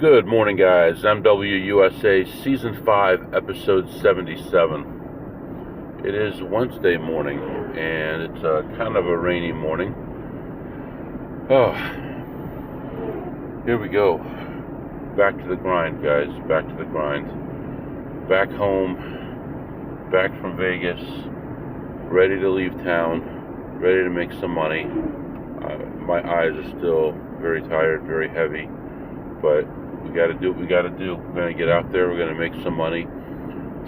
Good morning, guys. MWUSA Season 5, Episode 77. It is Wednesday morning, and it's kind of a rainy morning. Oh, here we go. Back to the grind, guys. Back to the grind. Back home, back from Vegas, ready to leave town, ready to make some money. My eyes are still very tired, very heavy, but we got to do what we got to do. We're going to get out there. We're going to make some money.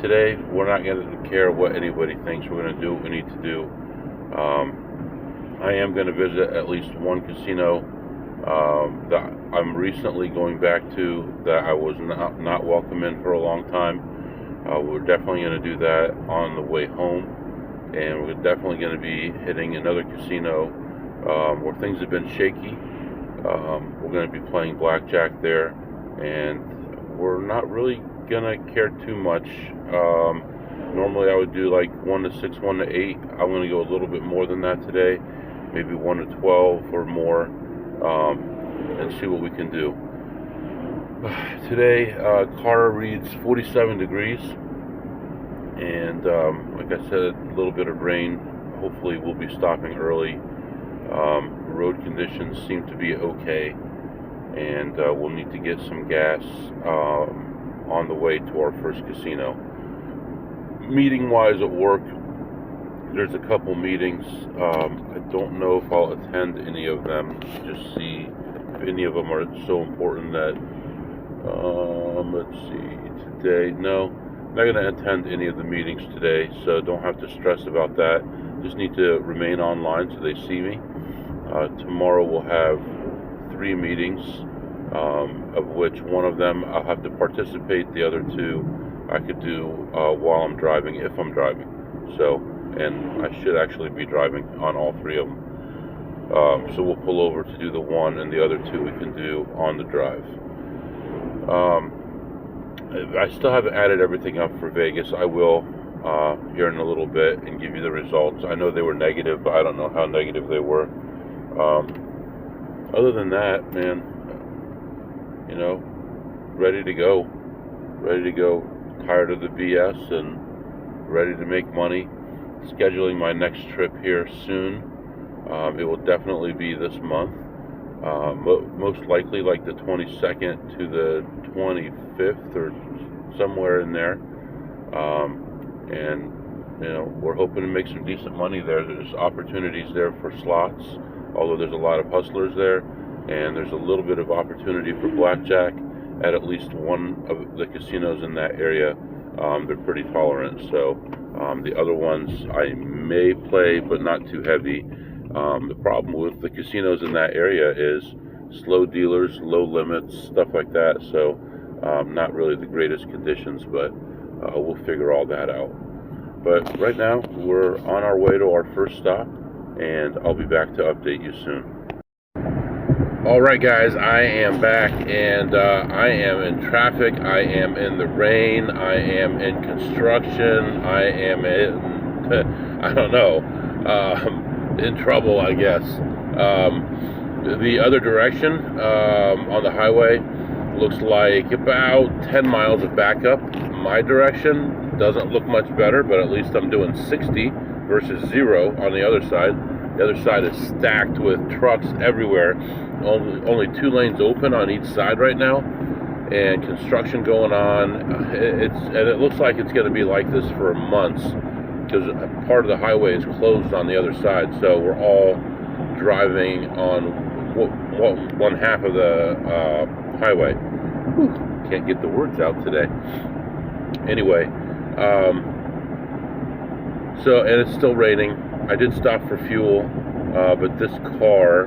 Today, we're not going to care what anybody thinks. We're going to do what we need to do. I am going to visit at least one casino that I'm recently going back to that I was not welcome in for a long time. We're definitely going to do that on the way home. And we're definitely going to be hitting another casino where things have been shaky. We're going to be playing Blackjack there. And we're not really gonna care too much. Normally I would do like 1 to 6, 1 to 8. I'm gonna go a little bit more than that today, maybe 1 to 12 or more, and see what we can do. Today, car reads 47 degrees, and like I said, a little bit of rain. Hopefully we'll be stopping early. Road conditions seem to be okay. And we'll need to get some gas on the way to our first casino. Meeting-wise at work, there's a couple meetings. I don't know if I'll attend any of them. Just see if any of them are so important that, let's see, today, no, I'm not going to attend any of the meetings today, so don't have to stress about that. Just need to remain online so they see me. Tomorrow we'll have 3 meetings, of which one of them I'll have to participate. The other 2 I could do while I'm driving, if I'm driving. So, and I should actually be driving on all 3 of them. So we'll pull over to do the one, and the other 2 we can do on the drive. I still haven't added everything up for Vegas. I will here in a little bit and give you the results. I know they were negative, but I don't know how negative they were. Other than that, man, you know, ready to go, tired of the BS and ready to make money. Scheduling my next trip here soon. It will definitely be this month, most likely like the 22nd to the 25th or somewhere in there. And you know, we're hoping to make some decent money there. There's opportunities there for slots, although there's a lot of hustlers there, and there's a little bit of opportunity for Blackjack at least one of the casinos in that area. They're pretty tolerant, so the other ones I may play, but not too heavy. The problem with the casinos in that area is slow dealers, low limits, stuff like that, so not really the greatest conditions, but we'll figure all that out. But right now, we're on our way to our first stop, and I'll be back to update you soon. Alright guys, I am back, and I am in traffic, I am in the rain, I am in construction, I am in, I don't know, in trouble, I guess. The other direction on the highway looks like about 10 miles of backup. My direction doesn't look much better, but at least I'm doing 60 versus 0 on the other side. The other side is stacked with trucks everywhere. Only 2 lanes open on each side right now, and construction going on. And it looks like it's going to be like this for months, because part of the highway is closed on the other side. So we're all driving on one half of the highway. Whew, can't get the words out today. Anyway, so, and it's still raining. I did stop for fuel, but this car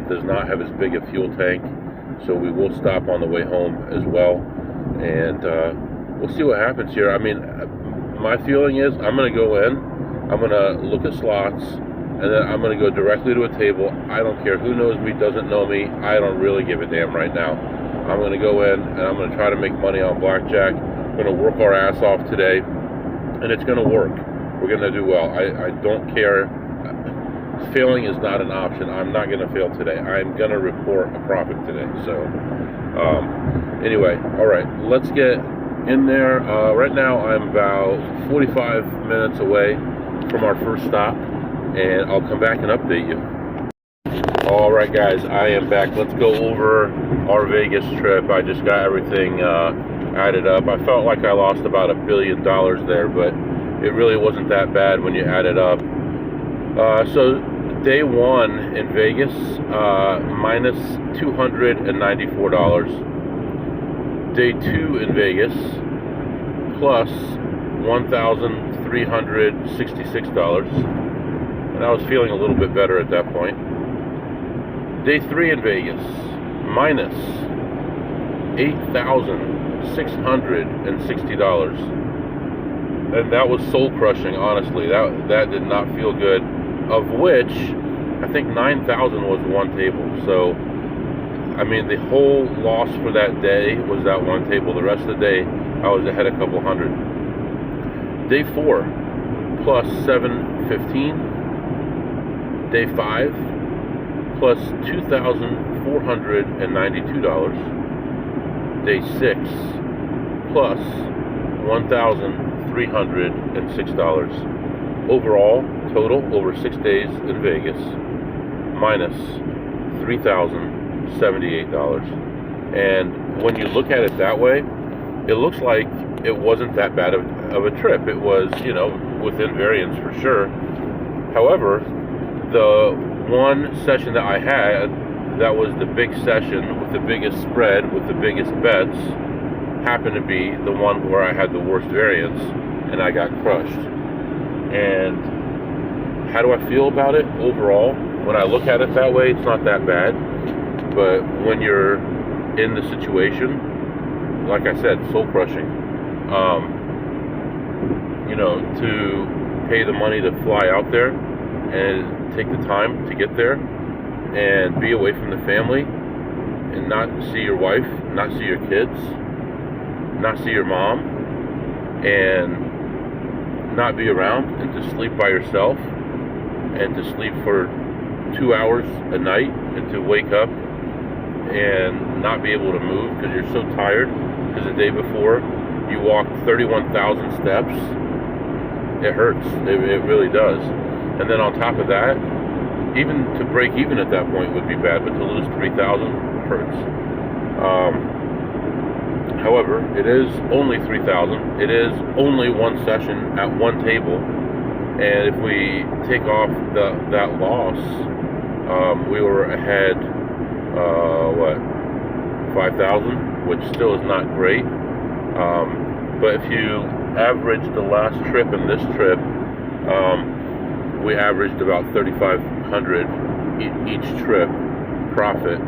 does not have as big a fuel tank, so we will stop on the way home as well, and we'll see what happens here. I mean, my feeling is I'm going to go in, I'm going to look at slots, and then I'm going to go directly to a table. I don't care who knows me, doesn't know me. I don't really give a damn right now. I'm going to go in, and I'm going to try to make money on Blackjack. We're going to work our ass off today, and it's going to work. We're going to do well. I don't care. failing is not an option. I'm not going to fail today. I'm going to report a profit today. So anyway, all right, let's get in there. Right now I'm about 45 minutes away from our first stop, and I'll come back and update you. All right, guys, I am back. Let's go over our Vegas trip. I just got everything added up. I felt like I lost about $1 billion there, but it really wasn't that bad when you add it up. So day one in Vegas, minus $294. Day two in Vegas, plus $1,366. And I was feeling a little bit better at that point. Day three in Vegas, minus $8,660. And that was soul crushing, honestly. That did not feel good. Of which, I think 9,000 was one table. So, I mean, the whole loss for that day was that one table. The rest of the day, I was ahead a couple hundred. Day four, plus 715. Day five, plus $2,492. Day six, plus $1,306. Overall, total over 6 days in Vegas, minus $3,078. And when you look at it that way, it looks like it wasn't that bad of a trip. It was, you know, within variance for sure. However, the one session that I had, that was the big session with the biggest spread, with the biggest bets, happened to be the one where I had the worst variance, and I got crushed. And how do I feel about it overall? When I look at it that way, it's not that bad. But when you're in the situation, like I said, soul crushing. You know, to pay the money to fly out there and take the time to get there and be away from the family and not see your wife, not see your kids, not see your mom, and not be around, and to sleep by yourself, and to sleep for 2 hours a night, and to wake up and not be able to move because you're so tired because the day before you walked 31,000 steps. It hurts. It really does. And then on top of that, even to break even at that point would be bad, but to lose 3,000 hurts. However, it is only 3,000. It is only one session at one table, and if we take off that loss, we were ahead, 5,000, which still is not great. But if you average the last trip and this trip, we averaged about 3,500 each trip profit,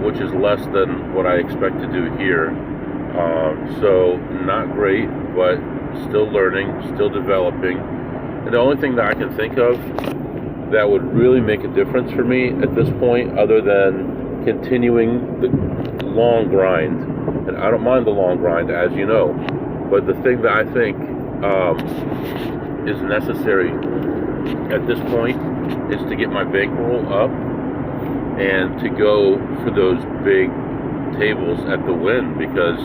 which is less than what I expect to do here. So not great, but still learning, still developing. And the only thing that I can think of that would really make a difference for me at this point, other than continuing the long grind, and I don't mind the long grind, as you know, but the thing that I think is necessary at this point is to get my bankroll up and to go for those big tables at the Wynn, because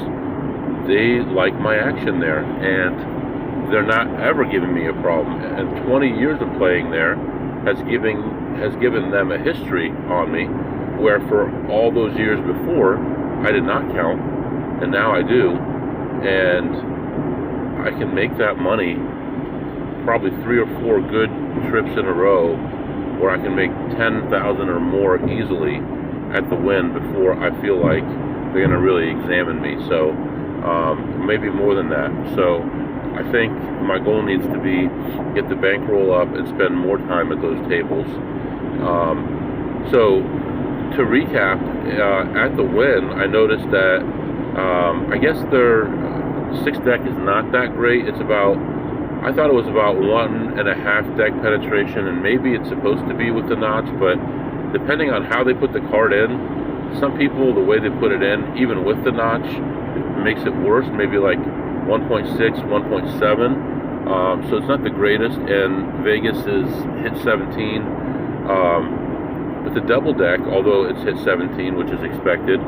they like my action there and they're not ever giving me a problem. And 20 years of playing there has given them a history on me, where for all those years before I did not count, and now I do, and I can make that money probably 3 or 4 good trips in a row where I can make 10,000 or more easily at the Wynn before I feel like they're going to really examine me. So maybe more than that. So I think my goal needs to be get the bankroll up and spend more time at those tables. So to recap, at the Wynn, I noticed that I guess their 6 deck is not that great. It's about, I thought it was about 1.5 deck penetration, and maybe it's supposed to be with the notch, but depending on how they put the card in, some people, the way they put it in, even with the notch, makes it worse, maybe like 1.6, 1.7. So it's not the greatest, and Vegas is hit 17. But the double deck, although it's hit 17, which is expected,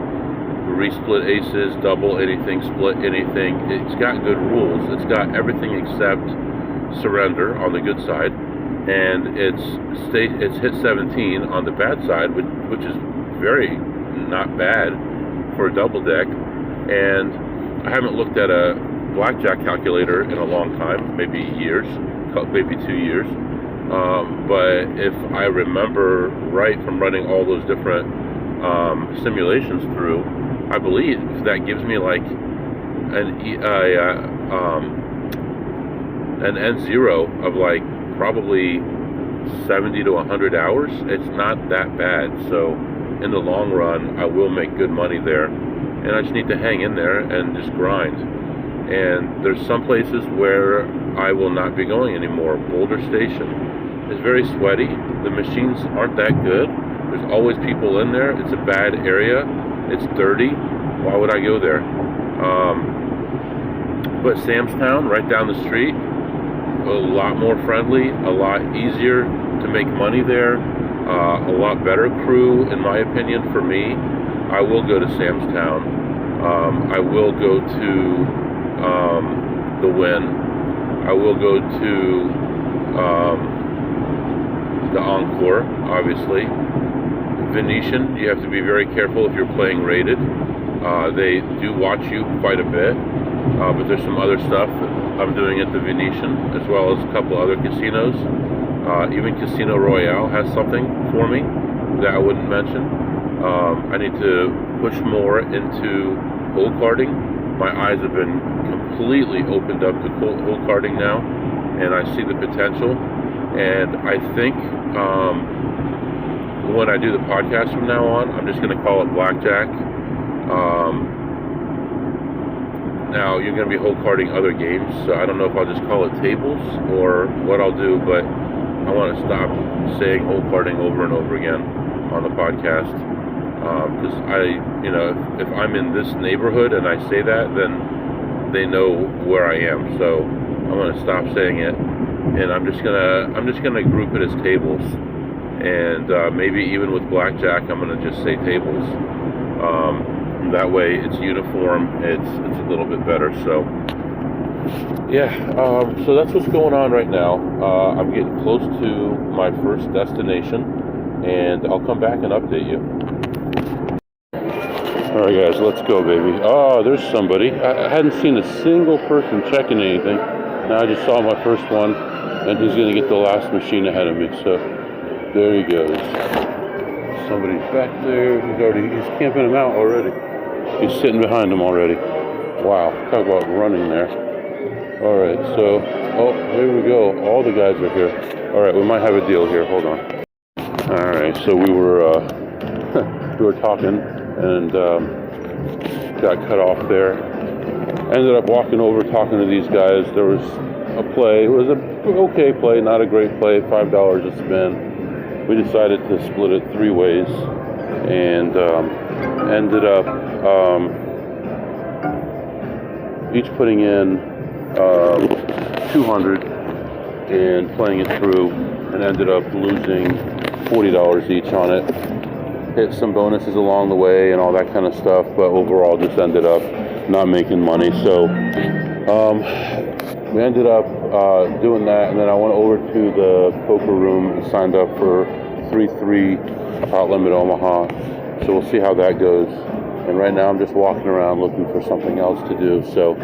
resplit aces, double anything, split anything, it's got good rules. It's got everything except surrender on the good side, and it's hit 17 on the bad side, which is very not bad for a double deck. And I haven't looked at a blackjack calculator in a long time, maybe years, maybe 2 years. But if I remember right from running all those different simulations through, I believe that gives me like an N0 of like probably 70 to 100 hours. It's not that bad. So in the long run, I will make good money there. And I just need to hang in there and just grind. And there's some places where I will not be going anymore. Boulder Station is very sweaty. The machines aren't that good. There's always people in there. It's a bad area. It's dirty. Why would I go there? But Sam's Town, right down the street, a lot more friendly, a lot easier to make money there, a lot better crew, in my opinion, for me. I will go to Sam's Town. I will go to the Wynn. I will go to the Encore, obviously. Venetian, you have to be very careful if you're playing rated. They do watch you quite a bit, but there's some other stuff I'm doing at the Venetian, as well as a couple other casinos. Even Casino Royale has something for me that I wouldn't mention. I need to push more into hole carding. My eyes have been completely opened up to hole carding now, and I see the potential. And I think when I do the podcast from now on, I'm just going to call it Blackjack. Now, you're going to be hole carding other games, so I don't know if I'll just call it tables or what I'll do, but I want to stop saying hole carding over and over again on the podcast. Because if I'm in this neighborhood and I say that, then they know where I am. So I'm going to stop saying it, and I'm just gonna group it as tables. And maybe even with blackjack, I'm going to just say tables. That way it's uniform, it's a little bit better. So yeah, so that's what's going on right now. I'm getting close to my first destination, and I'll come back and update you. Alright guys, let's go, baby. Oh, there's somebody. I hadn't seen a single person checking anything. Now I just saw my first one, and he's going to get the last machine ahead of me. So there he goes. Somebody's back there. He's camping him out already. He's sitting behind him already. Wow, talk about running there. Alright, so, oh, here we go. All the guys are here. Alright, we might have a deal here. Hold on. Alright, so we were talking, and got cut off there. Ended up walking over, talking to these guys. There was a play. It was an okay play, not a great play. $5 a spin. We decided to split it 3 ways, and ended up each putting in 200 and playing it through, and ended up losing $40 each on it. Hit some bonuses along the way and all that kind of stuff, but overall just ended up not making money. So we ended up doing that, and then I went over to the poker room and signed up for 3-3 Hot Limit Omaha. So we'll see how that goes. And right now I'm just walking around looking for something else to do. So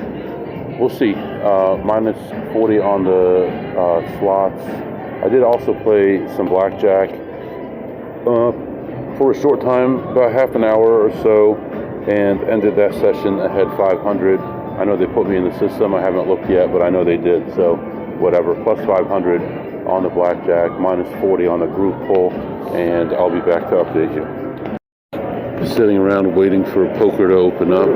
we'll see. Minus 40 on the slots. I did also play some blackjack for a short time, about half an hour or so, and ended that session ahead 500. I know they put me in the system. I haven't looked yet, but I know they did. So whatever, plus 500 on the blackjack, minus 40 on the group pull, and I'll be back to update you. Sitting around waiting for poker to open up.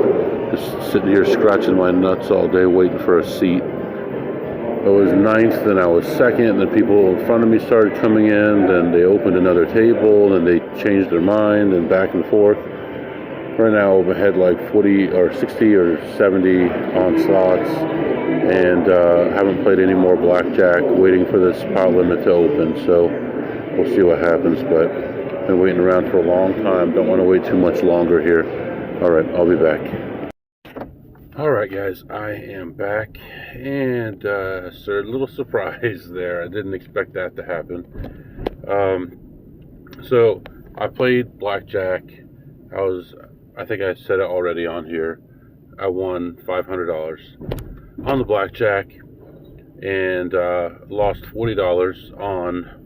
Just sitting here scratching my nuts all day waiting for a seat. I was 9th, then I was 2nd, then people in front of me started coming in, then they opened another table, then they changed their mind, and back and forth. Right now I'm ahead like 40 or 60 or 70 on slots, and haven't played any more blackjack, waiting for this pot limit to open, so we'll see what happens. But been waiting around for a long time, don't want to wait too much longer here. Alright, I'll be back. Alright guys, I am back, and sir, a little surprise there. I didn't expect that to happen. So I played blackjack. I think I said it already on here. I won $500 on the blackjack, and lost $40 on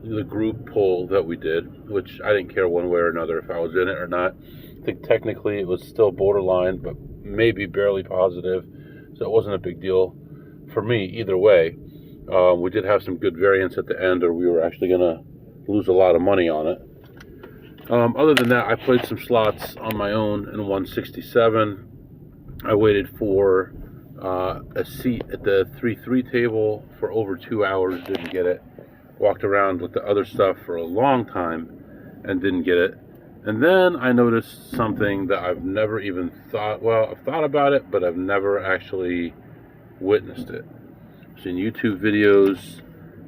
the group poll that we did, which I didn't care one way or another if I was in it or not. I think technically it was still borderline, but maybe barely positive, so it wasn't a big deal for me either way. We did have some good variance at the end, or we were actually going to lose a lot of money on it. Other than that, I played some slots on my own and won 67. I waited for a seat at the 3-3 table for over 2 hours, didn't get it. Walked around with the other stuff for a long time and didn't get it. And then I noticed something that I've never even thought, well, I've thought about it, but I've never actually witnessed it. I've seen YouTube videos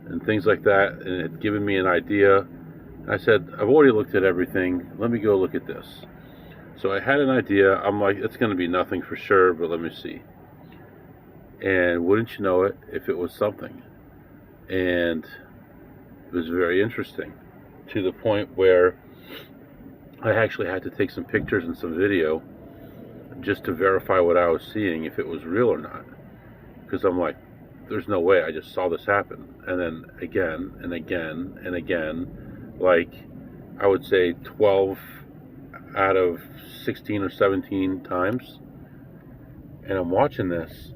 and things like that, and it had given me an idea. I said, I've already looked at everything, let me go look at this. So I had an idea. I'm like, it's going to be nothing for sure, but let me see. And wouldn't you know it, if it was something. And it was very interesting, to the point where I actually had to take some pictures and some video just to verify what I was seeing, if it was real or not. Because I'm like, there's no way, I just saw this happen. And then again and again and again, like I would say 12 out of 16 or 17 times. And I'm watching this,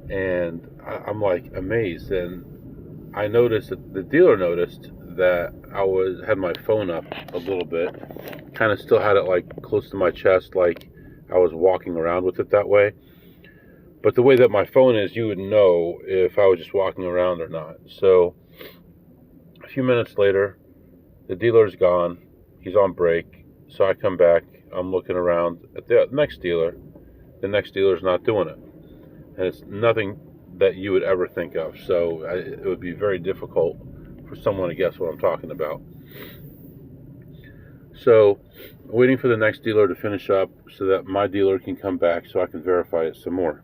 and I'm like amazed. And I noticed that the dealer noticed that I had my phone up a little bit, kind of still had it like close to my chest, like I was walking around with it that way. But the way that my phone is, you would know if I was just walking around or not. So a few minutes later, the dealer's gone, he's on break. So I come back, I'm looking around at the next dealer. The next dealer's not doing it, and it's nothing that you would ever think of. So it would be very difficult for someone to guess what I'm talking about. So waiting for the next dealer to finish up so that my dealer can come back so I can verify it some more.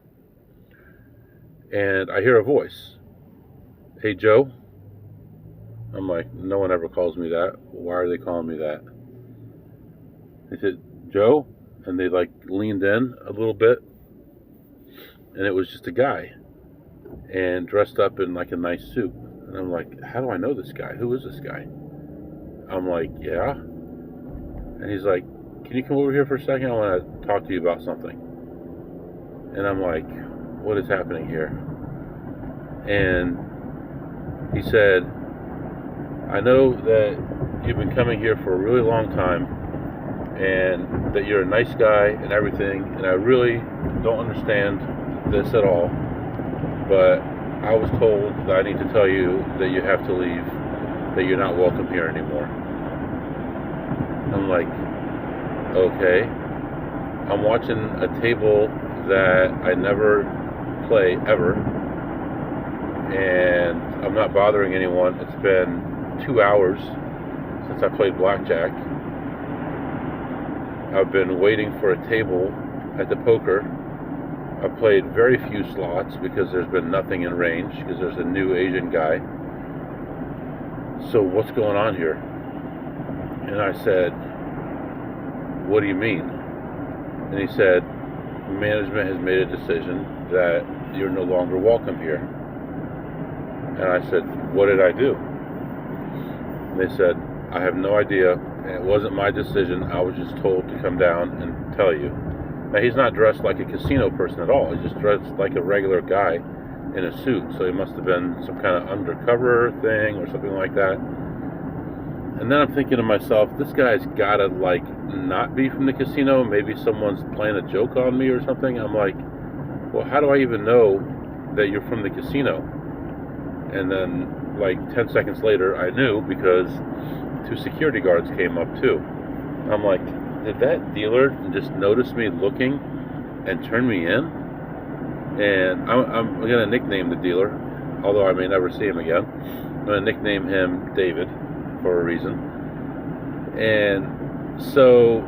And I hear a voice. Hey Joe. I'm like, no one ever calls me that. Why are they calling me that? They said, Joe? And they like leaned in a little bit, and it was just a guy, and dressed up in like a nice suit. And I'm like, how do I know this guy? Who is this guy? I'm like, yeah. And he's like, can you come over here for a second? I want to talk to you about something. And I'm like, what is happening here? And he said, I know that you've been coming here for a really long time, and that you're a nice guy and everything, and I really don't understand this at all, but I was told that I need to tell you that you have to leave, that you're not welcome here anymore. I'm like, okay. I'm watching a table that I never play ever, and I'm not bothering anyone. It's been 2 hours since I played blackjack. I've been waiting for a table at the poker. I've played very few slots because there's been nothing in range, because there's a new Asian guy. So what's going on here? And I said, what do you mean? And he said, management has made a decision that you're no longer welcome here. And I said, what did I do? And they said, I have no idea. It wasn't my decision. I was just told to come down and tell you. Now, he's not dressed like a casino person at all. He's just dressed like a regular guy in a suit. So he must have been some kind of undercover thing or something like that. And then I'm thinking to myself, this guy's got to, like, not be from the casino. Maybe someone's playing a joke on me or something. I'm like, well, how do I even know that you're from the casino? And then, like, 10 seconds later, I knew, because 2 security guards came up too. I'm like, did that dealer just notice me looking and turn me in? And I'm going to nickname the dealer, although I may never see him again. I'm going to nickname him David for a reason. And so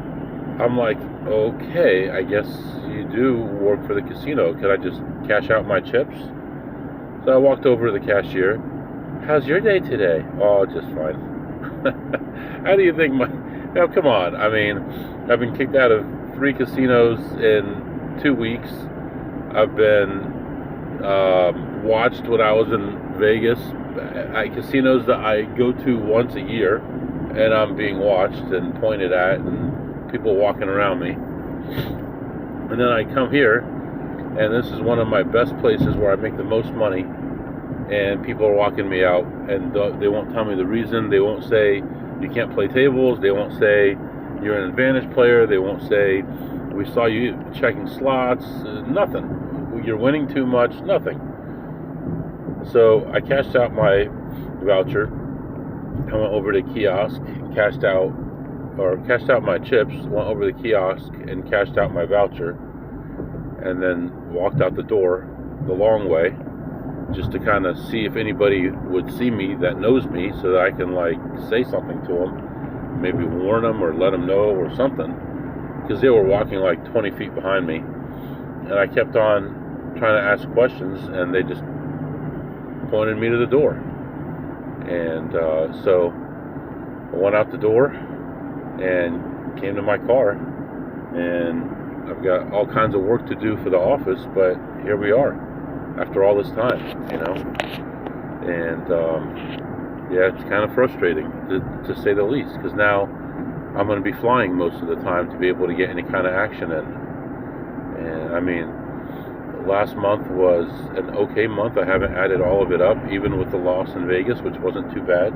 I'm like, okay, I guess you do work for the casino. Could I just cash out my chips? So I walked over to the cashier. How's your day today? Oh, just fine. How do you think now, come on. I mean, I've been kicked out of 3 casinos in 2 weeks. I've been watched when I was in Vegas at casinos that I go to once a year, and I'm being watched and pointed at, and people walking around me. And then I come here, and this is one of my best places where I make the most money, and people are walking me out, and they won't tell me the reason. They won't say you can't play tables. They won't say you're an advantage player. They won't say we saw you checking slots. Nothing. You're winning too much. Nothing. So I cashed out my voucher. I went over to the kiosk, cashed out my chips, went over to the kiosk and cashed out my voucher, and then walked out the door the long way, just to kind of see if anybody would see me that knows me, so that I can like say something to them, maybe warn them or let them know or something, because they were walking like 20 feet behind me, and I kept on trying to ask questions, and they just pointed me to the door. And so I went out the door and came to my car, and I've got all kinds of work to do for the office, but here we are after all this time, and yeah, it's kind of frustrating to say the least, because now I'm going to be flying most of the time to be able to get any kind of action in. And I mean, last month was an okay month. I haven't added all of it up, even with the loss in Vegas, which wasn't too bad.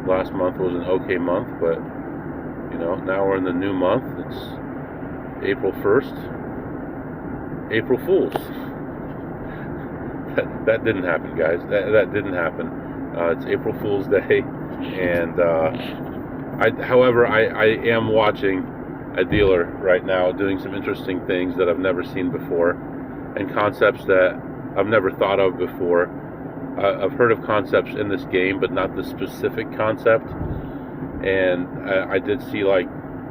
Last month was an okay month, but now we're in the new month. It's April 1st. April Fools. That didn't happen, guys. That didn't happen. It's April Fool's Day, and however, I am watching a dealer right now doing some interesting things that I've never seen before, and concepts that I've never thought of before. I've heard of concepts in this game, but not the specific concept. And I did see like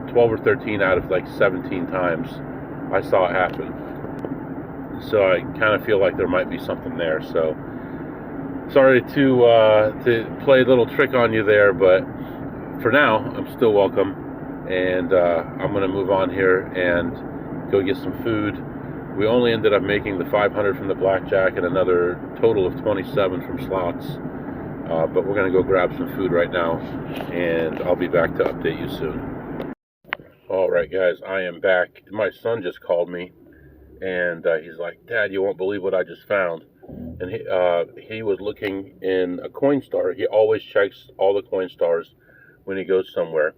12 or 13 out of like 17 times I saw it happen. So I kind of feel like there might be something there. So sorry to play a little trick on you there, but for now, I'm still welcome. And I'm going to move on here and go get some food. We only ended up making the 500 from the Blackjack and another total of 27 from slots. But we're going to go grab some food right now, and I'll be back to update you soon. All right, guys, I am back. My son just called me, and he's like, Dad, you won't believe what I just found. And he was looking in a Coinstar. He always checks all the Coinstars when he goes somewhere.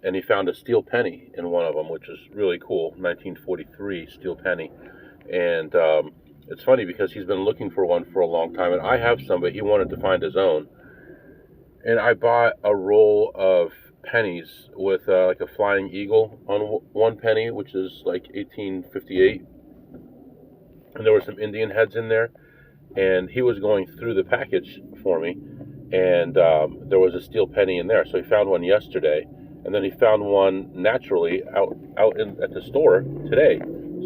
And he found a steel penny in one of them, which is really cool, 1943 steel penny. And it's funny because he's been looking for one for a long time, and I have some, but he wanted to find his own. And I bought a roll of pennies with like a flying eagle on one penny, which is like 1858. And there were some Indian heads in there. And he was going through the package for me, and there was a steel penny in there. So he found one yesterday. And then he found one naturally out at the store today,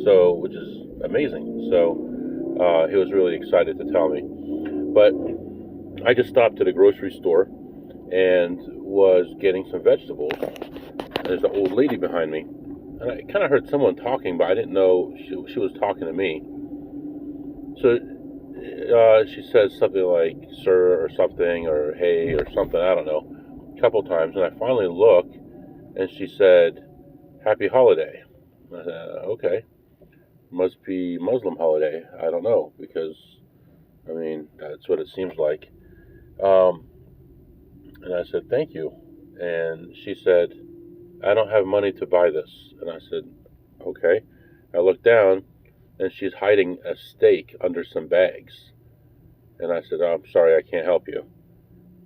so which is amazing. So he was really excited to tell me. But I just stopped at a grocery store and was getting some vegetables. There's an old lady behind me, and I kind of heard someone talking, but I didn't know she was talking to me. So she says something like "sir" or something, or "hey" or something. I don't know. A couple times, and I finally looked. And she said, "Happy holiday." I said, okay. Must be Muslim holiday. I don't know, because, I mean, that's what it seems like. And I said, "Thank you." And she said, "I don't have money to buy this." And I said, "Okay." I looked down, and she's hiding a steak under some bags. And I said, "Oh, I'm sorry, I can't help you."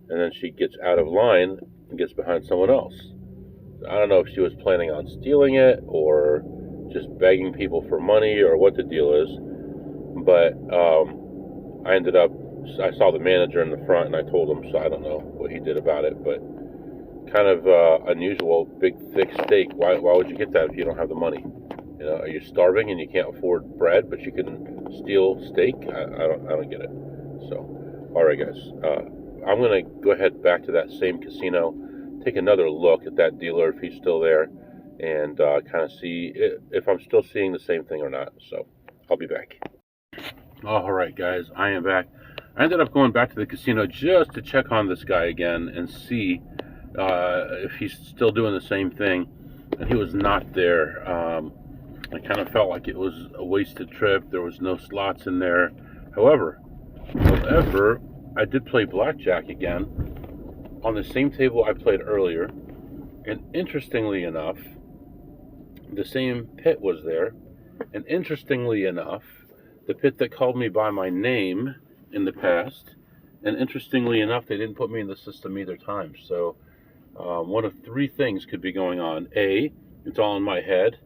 And then she gets out of line and gets behind someone else. I don't know if she was planning on stealing it or just begging people for money or what the deal is. But I saw the manager in the front, and I told him, so I don't know what he did about it, but kind of unusual, big, thick steak. Why would you get that if you don't have the money? You know, are you starving and you can't afford bread, but you can steal steak? I don't get it. So, all right, guys, I'm gonna go ahead back to that same casino, take another look at that dealer if he's still there, and kind of see if I'm still seeing the same thing or not. So, I'll be back. All right, guys, I am back. I ended up going back to the casino just to check on this guy again and see if he's still doing the same thing, and he was not there. I kind of felt like it was a wasted trip. There was no slots in there. However, I did play blackjack again on the same table I played earlier, and interestingly enough, the same pit was there, and interestingly enough, the pit that called me by my name in the past, and interestingly enough, they didn't put me in the system either time. So one of three things could be going on. A, it's all in my head.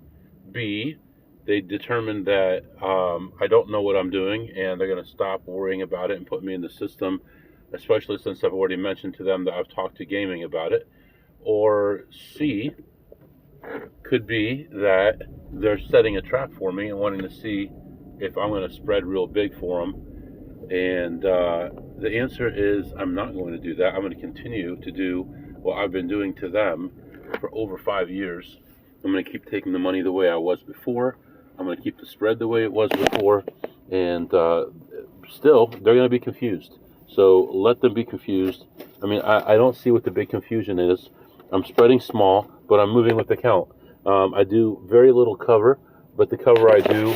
B, they determined that I don't know what I'm doing, and they're going to stop worrying about it and put me in the system, especially since I've already mentioned to them that I've talked to gaming about it. Or C, could be that they're setting a trap for me and wanting to see if I'm going to spread real big for them. And the answer is I'm not going to do that. I'm going to continue to do what I've been doing to them for over 5 years. I'm going to keep taking the money the way I was before. I'm going to keep the spread the way it was before. And still, they're going to be confused. So let them be confused. I mean, I don't see what the big confusion is. I'm spreading small, but I'm moving with the count. I do very little cover, but the cover I do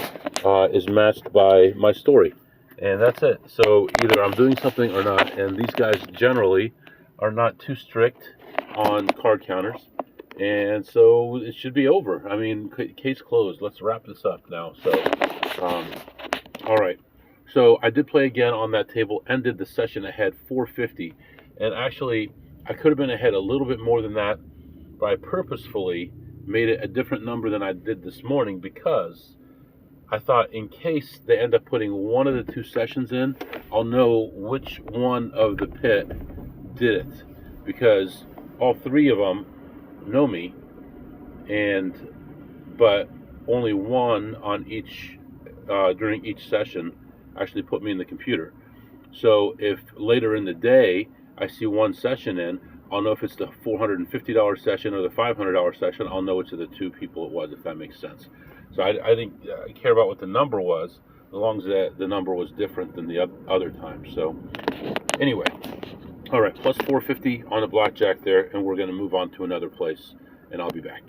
is matched by my story. And that's it. So either I'm doing something or not. And these guys generally are not too strict on card counters. And so it should be over. I mean, case closed. Let's wrap this up now. So, all right. So I did play again on that table, ended the session ahead 450. And actually, I could have been ahead a little bit more than that, but I purposefully made it a different number than I did this morning because I thought in case they end up putting one of the two sessions in, I'll know which one of the pit did it, because all three of them know me, but only one on each during each session actually put me in the computer. So if later in the day I see one session in, I'll know if it's the $450 session or the $500 session. I'll know which of the two people it was, if that makes sense. So I didn't care about what the number was, as long as the number was different than the other time. So anyway, all right, plus 450 on the blackjack there, and we're going to move on to another place, and I'll be back.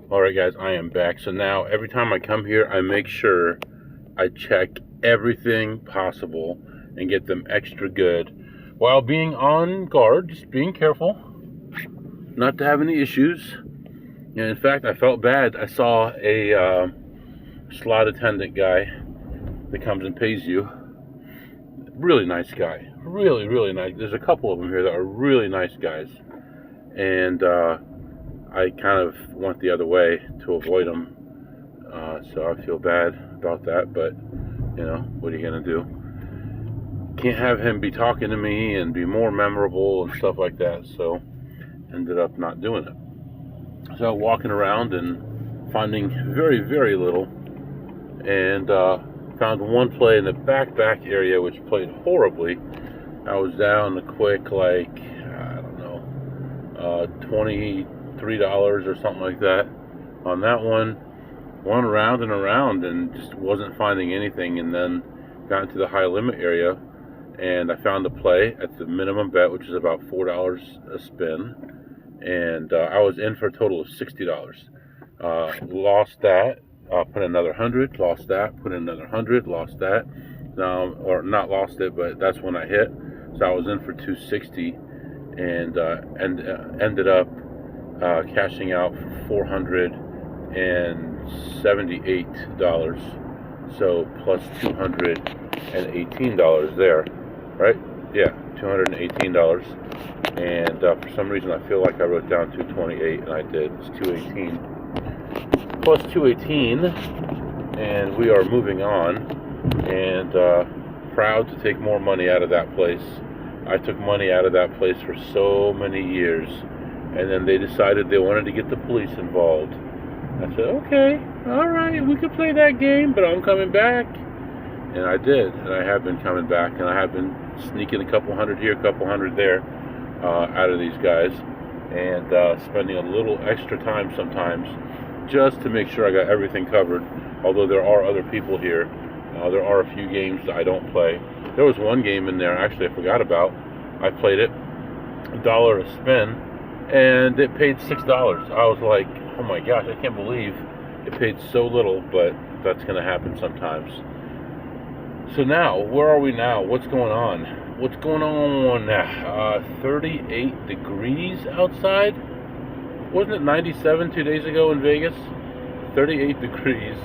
All right, guys, I am back. So now every time I come here, I make sure I check everything possible and get them extra good while being on guard, just being careful not to have any issues. And in fact, I felt bad. I saw a slot attendant guy that comes and pays you. Really nice guy. Really, really nice. There's a couple of them here that are really nice guys. And I kind of went the other way to avoid them. So I feel bad about that. But, you know, what are you going to do? Can't have him be talking to me and be more memorable and stuff like that. So ended up not doing it. So walking around and finding very, very little, and found one play in the back area which played horribly. I was down a quick, like, I don't know, $23 or something like that on that one. Went around and around and just wasn't finding anything, and then got into the high limit area, and I found a play at the minimum bet, which is about $4 a spin. And I was in for a total of $60. Lost that, put another 100, lost that, put in another 100, lost that. Or not lost it, but that's when I hit. So I was in for 260, and ended up cashing out for $478. So plus $218 there, right? Yeah, $218. And for some reason I feel like I wrote down 228, and I did. It's 218 plus 218 and we are moving on, and proud to take more money out of that place. I took money out of that place for so many years, and then they decided they wanted to get the police involved. I said, okay, all right, we could play that game, but I'm coming back. And I did, and I have been coming back, and I have been sneaking a couple hundred here, a couple hundred there out of these guys, and spending a little extra time sometimes just to make sure I got everything covered. Although there are other people here, there are a few games that I don't play. There was one game in there, actually, I forgot about. I played it, $1 a spin, and it paid $6. I was like, oh my gosh, I can't believe it paid so little, but that's going to happen sometimes. So now, where are we now? What's going on? What's going on now? 38 degrees outside? Wasn't it 97 2 days ago in Vegas? 38 degrees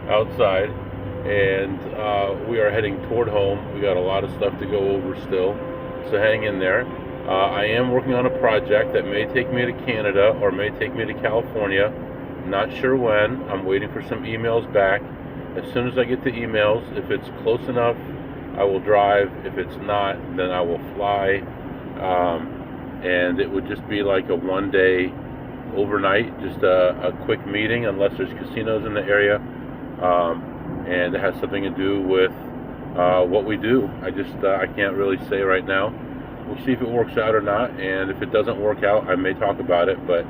outside, and we are heading toward home. We got a lot of stuff to go over still, so hang in there. I am working on a project that may take me to Canada or may take me to California. Not sure when. I'm waiting for some emails back. As soon as I get the emails, if it's close enough, I will drive. If it's not, then I will fly. And it would just be like a one-day overnight, just a quick meeting, unless there's casinos in the area. And it has something to do with what we do. I can't really say right now. We'll see if it works out or not, and if it doesn't work out, I may talk about it, but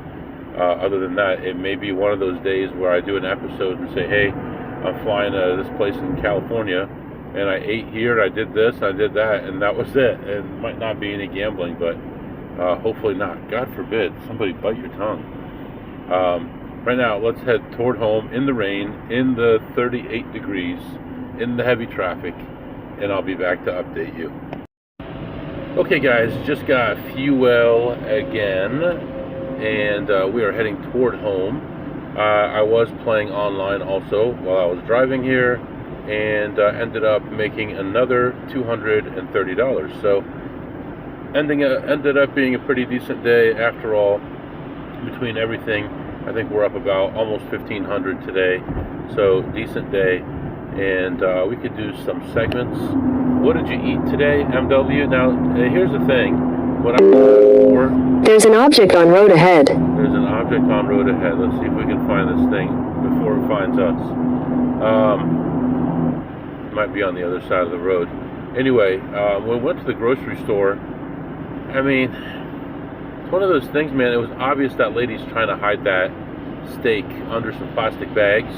other than that, it may be one of those days where I do an episode and say, hey, I'm flying to this place in California, and I ate here, I did this, I did that, and that was it. It might not be any gambling, but hopefully not. God forbid, somebody bite your tongue. Right now, let's head toward home in the rain, in the 38 degrees, in the heavy traffic, and I'll be back to update you. Okay guys, just got fuel again, and we are heading toward home. I was playing online also while I was driving here, and ended up making another $230. So ended up being a pretty decent day after all. Between everything, I think we're up about almost $1,500 today, so decent day. And we could do some segments. What did you eat today, MW? Now, here's the thing. There's an object on road ahead. There's an object on road ahead. Let's see if we can find this thing before it finds us. It might be on the other side of the road. Anyway, when we went to the grocery store, I mean, it's one of those things, man. It was obvious that lady's trying to hide that steak under some plastic bags.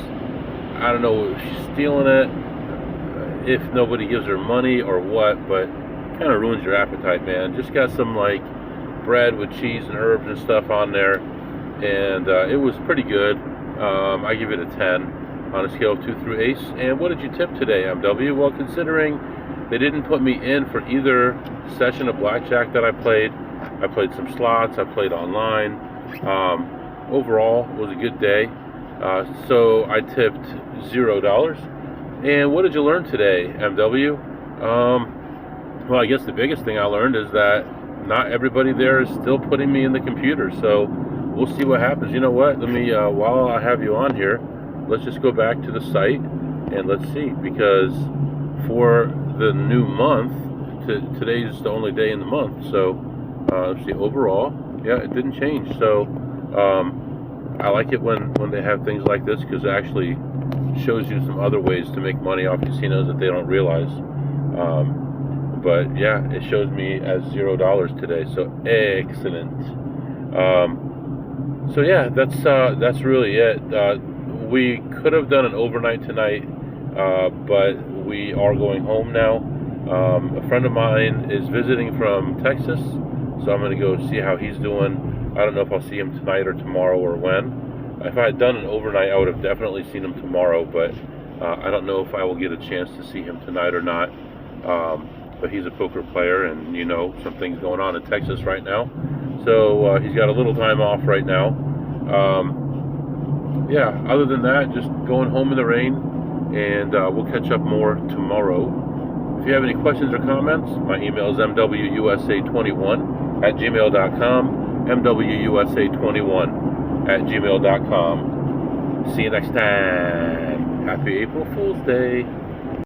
I don't know if she's stealing it, if nobody gives her money or what, but it kind of ruins your appetite, man. Just got some like bread with cheese and herbs and stuff on there, and it was pretty good. I give it a 10 on a scale of 2 through ace. And what did you tip today, MW? Well, considering they didn't put me in for either session of blackjack that I played some slots, I played online. Overall, it was a good day. So I tipped $0. And what did you learn today, MW? Well, I guess the biggest thing I learned is that not everybody there is still putting me in the computer. So we'll see what happens. You know what? Let me, while I have you on here, let's just go back to the site and let's see. Because for the new month, today's the only day in the month. So let's see, overall, yeah, it didn't change. So I like it when they have things like this, because it actually shows you some other ways to make money off casinos that they don't realize. But yeah, it shows me as $0 today, so excellent. So yeah, that's really it. We could have done an overnight tonight, but we are going home now. A friend of mine is visiting from Texas, so I'm going to go see how he's doing. I don't know if I'll see him tonight or tomorrow or when. If I had done an overnight, I would have definitely seen him tomorrow, but I don't know if I will get a chance to see him tonight or not. But he's a poker player, and you know, something's going on in Texas right now. So he's got a little time off right now. Yeah, other than that, just going home in the rain, and we'll catch up more tomorrow. If you have any questions or comments, my email is mwusa21@gmail.com. mwusa21@gmail.com. See you next time. Happy April Fool's Day.